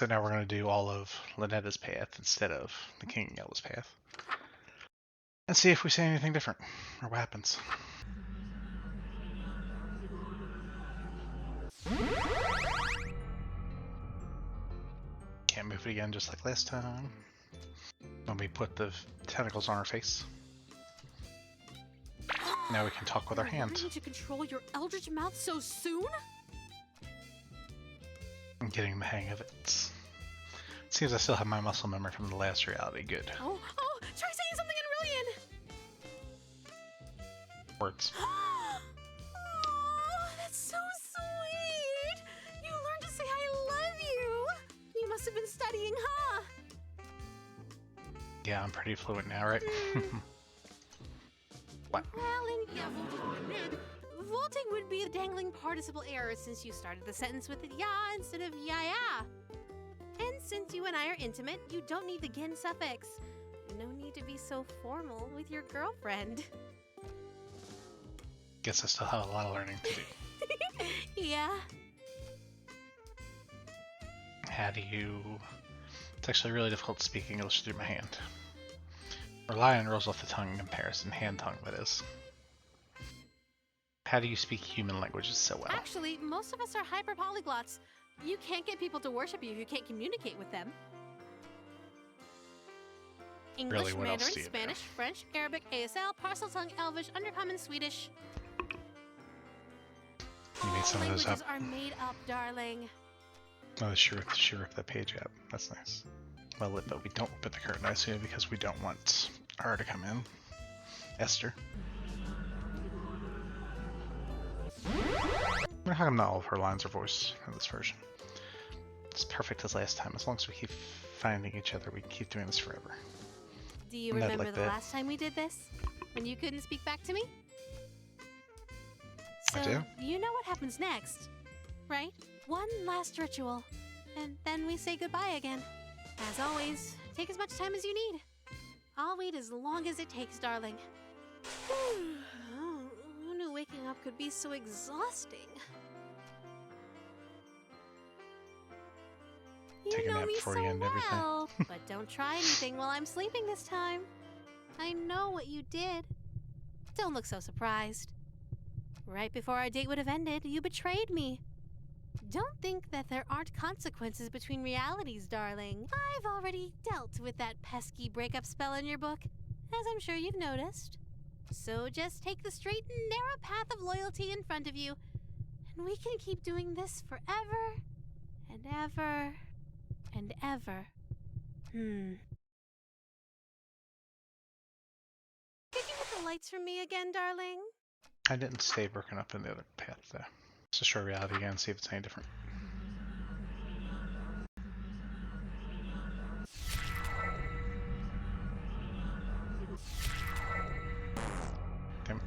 So now we're going to do all of Ln'eta's path instead of the King Yellow's path. And see if we say anything different, or what happens. Can't move it again just like last time. When we put the tentacles on our face. Now we can talk with our hand. Learning to control your eldritch mouth so soon? I'm getting the hang of it. Seems I still have my muscle memory from the last reality. Good. Oh, try saying something in Rillian! Words. Oh, that's so sweet! You learned to say I love you! You must have been studying, huh? Yeah, I'm pretty fluent now, right? What? Well, vaulting would be a dangling participle error since you started the sentence with ya instead of ya. And since you and I are intimate, you don't need the gin suffix. No need to be so formal with your girlfriend. Guess I still have a lot of learning to do. Yeah. How do you... It's actually really difficult to speak English through my hand. Rely on rolls off the tongue in comparison, hand-tongue that is. How do you speak human languages so well? Actually, most of us are hyper-polyglots. You can't get people to worship you if you can't communicate with them. English, Really, what else Mandarin, do you know? Spanish, French, Arabic, ASL, Parseltongue, Elvish, Undercommon, Swedish. You made some of those up. Languages are made up, darling. Oh, she ripped that page out. That's nice. Well, but we don't open the curtain, I assume, because we don't want her to come in. Esther. How come not all of her lines are voiced in this version? It's perfect as last time. As long as we keep finding each other, we can keep doing this forever. Do you Not remember like the that. last time we did this? When you couldn't speak back to me? So, I do. you know what happens next, right? One last ritual, and then we say goodbye again. As always, take as much time as you need. I'll wait as long as it takes, darling. Who knew waking up could be so exhausting? Take a You know nap me before so you end everything. well, but don't try anything while I'm sleeping this time. I know what you did. Don't look so surprised. Right before our date would have ended, you betrayed me. Don't think that there aren't consequences between realities, darling. I've already dealt with that pesky breakup spell in your book, as I'm sure you've noticed. So just take the straight and narrow path of loyalty in front of you, and we can keep doing this forever and ever and ever. Could you hit the lights for me again, darling? I didn't stay broken up in the other path, though. Let's just try reality again, see if it's any different. Damn it.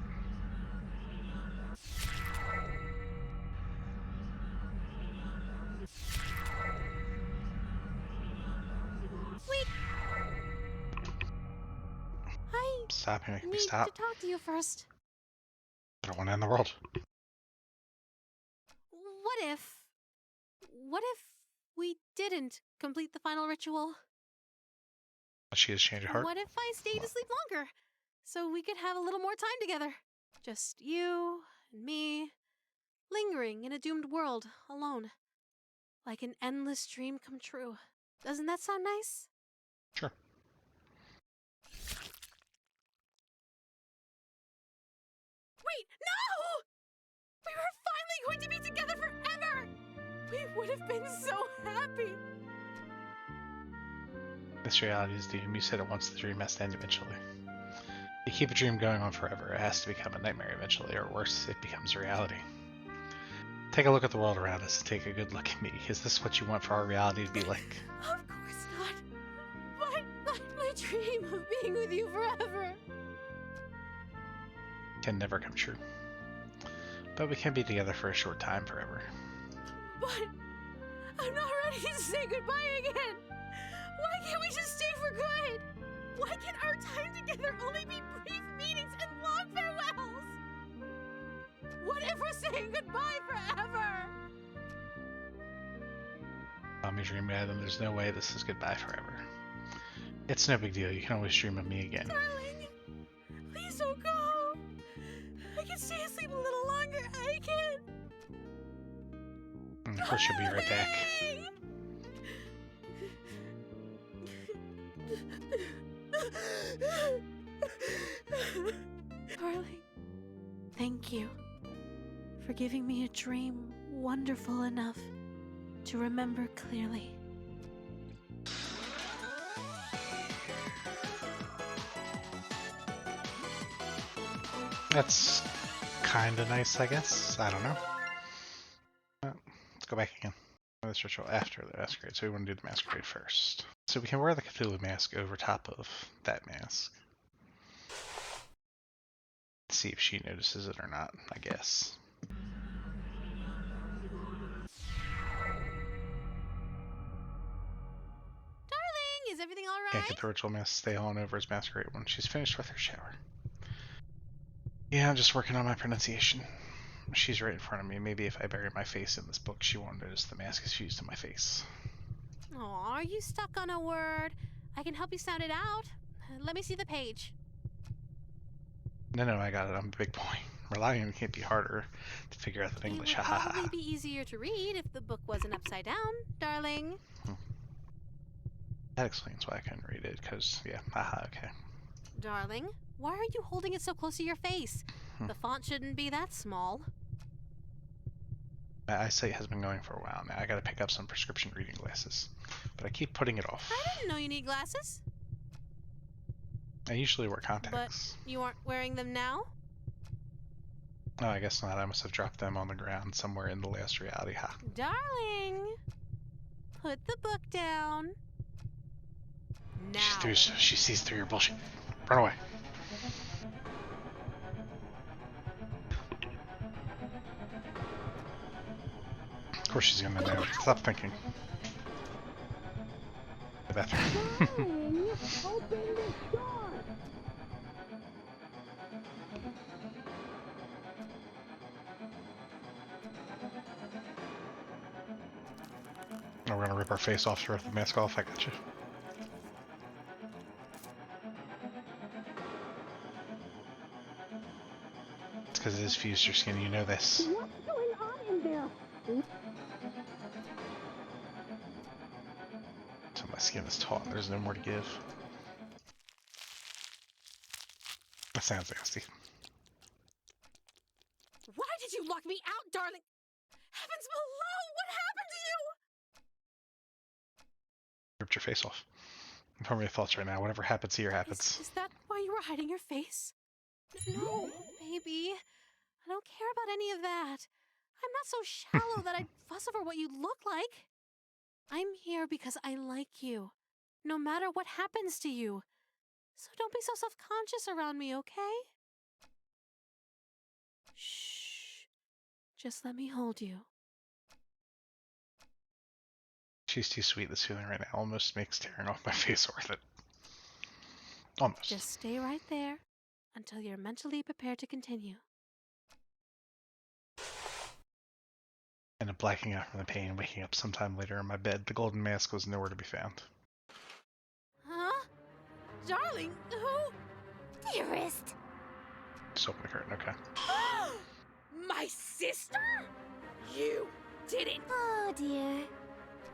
Wait! I Stop, you make me need stop. to talk to you first. I don't want to end the world. What if we didn't complete the final ritual? She has changed her heart. What if I stayed to sleep longer? So we could have a little more time together. Just you and me, lingering in a doomed world, alone. Like an endless dream come true. Doesn't that sound nice? Sure. Wait, no! We were finally going to be together forever! We would have been so happy! This reality is doomed. You said it once, the dream has to end eventually. You keep a dream going on forever, it has to become a nightmare eventually, or worse, it becomes a reality. Take a look at the world around us and take a good look at me. Is this what you want for our reality to be like? Of course not. But my dream of being with you forever. Can never come true. But we can be together for a short time forever. But I'm not ready to say goodbye again. Why can't we just stay for good? Why can our time together only be brief meetings and long farewells? What if we're saying goodbye forever? I mean, a dream guy, then there's no way this is goodbye forever. It's no big deal. You can always dream of me again. Darling, please don't go. I can stay asleep a little longer. I can. And of course, she'll be right back. Darling, thank you for giving me a dream wonderful enough to remember clearly. That's kind of nice, I guess. I don't know. Let's go back again. This ritual after the masquerade, so we want to do the masquerade first. So we can wear the Cthulhu mask over top of that mask. Let's see if she notices it or not, I guess. Darling, is everything all Can't right? get the ritual mask stay on over his masquerade when she's finished with her shower. Yeah, I'm just working on my pronunciation. She's right in front of me. Maybe if I bury my face in this book, she won't notice the mask is fused to my face. Oh, are you stuck on a word? I can help you sound it out. Let me see the page. No, I got it. I'm a big boy. Relying on it can't be harder to figure out than English. It would Ha ha ha. probably be easier to read if the book wasn't upside down, darling. That explains why I couldn't read it, because, yeah, haha, okay. Darling, why are you holding it so close to your face? The font shouldn't be that small. My eyesight has been going for a while now. I gotta pick up some prescription reading glasses. But I keep putting it off. I didn't know you need glasses. I usually wear contacts. But you aren't wearing them now? No, I guess not. I must have dropped them on the ground somewhere in the last reality. Ha. Darling, put the book down. Now. She sees through your bullshit. Run away. Of course she's gonna know. Stop thinking. The bathroom. Oh, we're gonna rip our face off to rip the mask off. I gotcha. It's because it is fused your skin. You know this. What's going on in there? So my skin is taut. There's no more to give. That sounds nasty. Why did you lock me out, darling? Heavens below! What happened to you? Ripped your face off. I'm having thoughts right now. Whatever happens here happens. Is that why you were hiding your face? No, baby. I don't care about any of that. I'm not so shallow that I'd fuss over what you look like. I'm here because I like you, no matter what happens to you. So don't be so self-conscious around me, okay? Shh. Just let me hold you. She's too sweet. This feeling right now almost makes tearing off my face worth it. Almost. Just stay right there until you're mentally prepared to continue. And I'm blacking out from the pain, waking up sometime later in my bed. The golden mask was nowhere to be found. Huh? Darling, who? Dearest. Just open the curtain, okay. My sister? You did it! Oh, dear.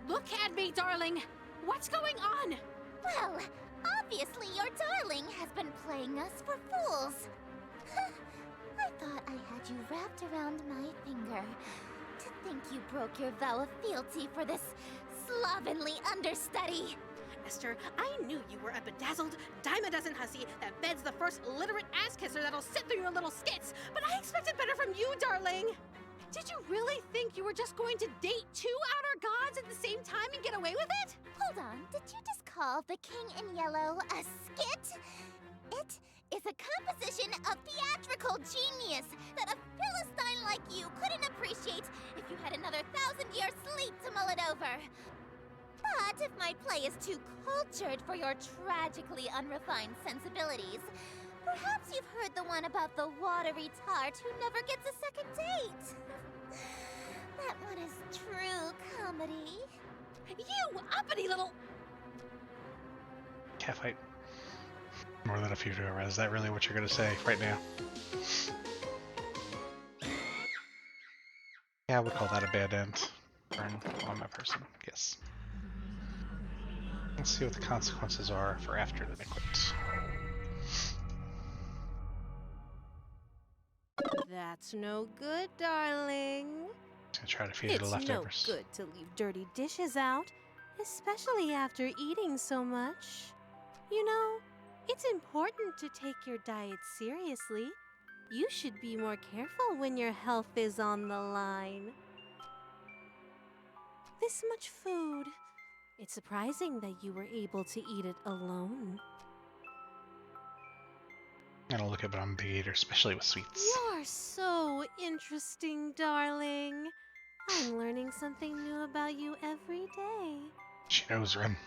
Look at me, darling! What's going on? Well, obviously your darling has been playing us for fools. I thought I had you wrapped around my finger. To think you broke your vow of fealty for this slovenly understudy. Esther, I knew you were a bedazzled, dime-a-dozen hussy that beds the first illiterate ass-kisser that'll sit through your little skits, but I expected better from you, darling! Did you really think you were just going to date two outer gods at the same time and get away with it? Hold on, did you just call the King in Yellow a skit? It is a composition of theatrical genius that a Philistine like you couldn't appreciate if you had another 1,000-year sleep to mull it over. But if my play is too cultured for your tragically unrefined sensibilities, perhaps you've heard the one about the watery tart who never gets a second date. That one is true comedy. You uppity little... Cat fight. More than a few to a res. Is that really what you're gonna say right now? Yeah, I would call that a bad end. Burn on my person. Yes. Let's see what the consequences are for after the banquet. That's no good, darling. I try to feed you the It's no leftovers. good to leave dirty dishes out, especially after eating so much. You know, it's important to take your diet seriously. You should be more careful when your health is on the line. This much food. It's surprising that you were able to eat it alone. I don't look at it, I'm a big eater, especially with sweets. You're so interesting, darling. I'm learning something new about you every day. She knows, Ren.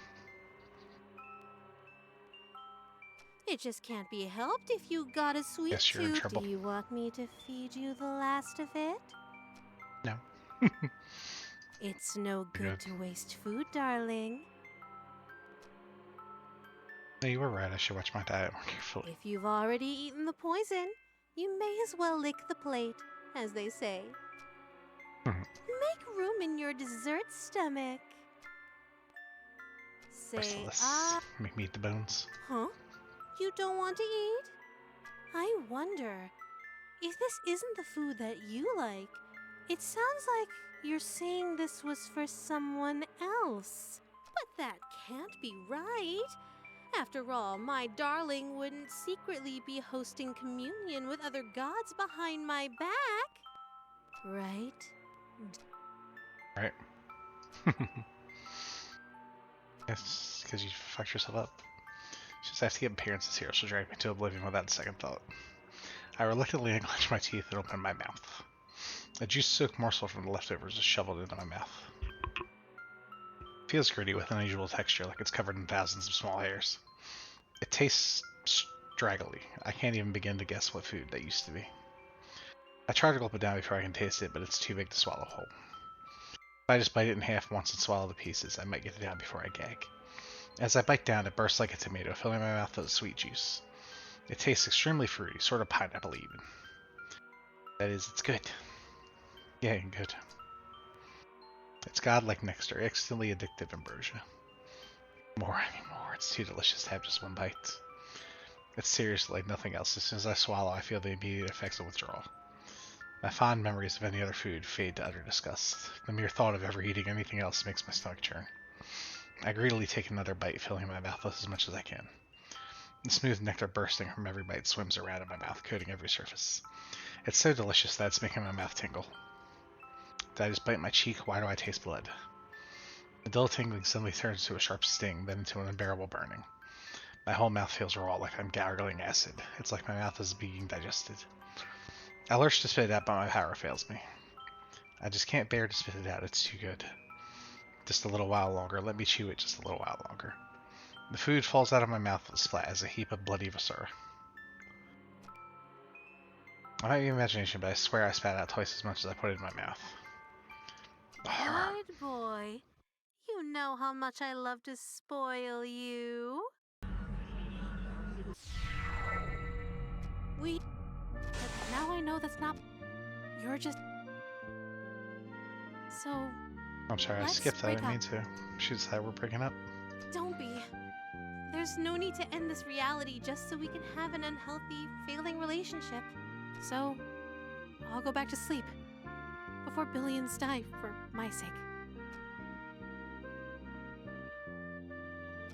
It just can't be helped if you got a sweet Guess you're in tooth. trouble. Do you want me to feed you the last of it? No. It's no good Good. to waste food, darling. No, you were right. I should watch my diet more carefully. If you've already eaten the poison, you may as well lick the plate, as they say. Mhm. Make room in your dessert stomach. Say, Merciless. Make me eat the bones. Huh? You don't want to eat? I wonder if this isn't the food that you like. It sounds like you're saying this was for someone else. But that can't be right. After all, my darling wouldn't secretly be hosting communion with other gods behind my back. Right? Right? It's because you fucked yourself up. She just have to get appearances here. She'll drag me to oblivion without a second thought. I reluctantly unclench my teeth and open my mouth. A juice-soaked morsel from the leftovers is shoveled into my mouth. It feels gritty with unusual texture, like it's covered in thousands of small hairs. It tastes straggly. I can't even begin to guess what food that used to be. I try to gulp it down before I can taste it, but it's too big to swallow whole. If I just bite it in half once and swallow the pieces, I might get it down before I gag. As I bite down, it bursts like a tomato, filling my mouth with sweet juice. It tastes extremely fruity, sort of pineapple even. That is, it's good. Yeah, good. It's godlike nectar, instantly addictive ambrosia. More, I mean more. It's too delicious to have just one bite. It's seriously like nothing else. As soon as I swallow, I feel the immediate effects of withdrawal. My fond memories of any other food fade to utter disgust. The mere thought of ever eating anything else makes my stomach churn. I greedily take another bite, filling my mouth with as much as I can. The smooth nectar bursting from every bite swims around in my mouth, coating every surface. It's so delicious that it's making my mouth tingle. Did I just bite my cheek? Why do I taste blood? The dull tingling suddenly turns to a sharp sting, then into an unbearable burning. My whole mouth feels raw, like I'm gargling acid. It's like my mouth is being digested. I lurch to spit it out, but my power fails me. I just can't bear to spit it out. It's too good. Just a little while longer. Let me chew it just a little while longer. The food falls out of my mouth with a splat as a heap of bloody viscera. I might be imagination, but I swear I spat out twice as much as I put it in my mouth. Good boy. You know how much I love to spoil you. But now I know that's not... You're just... So, I'm sorry, I let's skipped that. I break didn't mean up. to. She decided we're breaking up. Don't be. There's no need to end this reality just so we can have an unhealthy, failing relationship. So, I'll go back to sleep. Before billions die for my sake.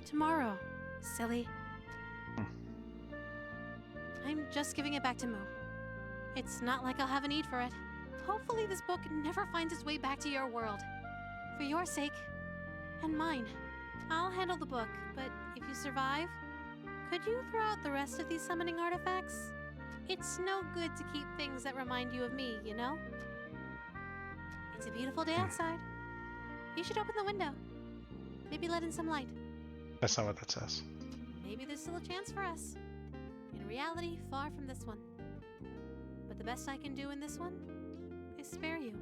Tomorrow, silly. I'm just giving it back to Moo. It's not like I'll have a need for it. Hopefully this book never finds its way back to your world. For your sake, and mine. I'll handle the book, but if you survive, could you throw out the rest of these summoning artifacts? It's no good to keep things that remind you of me, you know? It's a beautiful day outside. You should open the window. Maybe let in some light. That's not what that says. Maybe there's still a chance for us. In reality, far from this one. But the best I can do in this one is spare you.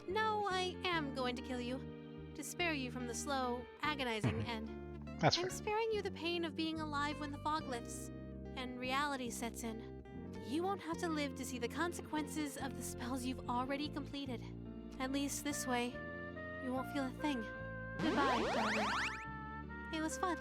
No, I am going to kill you. To spare you from the slow, agonizing end. That's I'm fair. sparing you the pain of being alive when the fog lifts and reality sets in. You won't have to live to see the consequences of the spells you've already completed. At least this way, you won't feel a thing. Goodbye, darling. It was fun.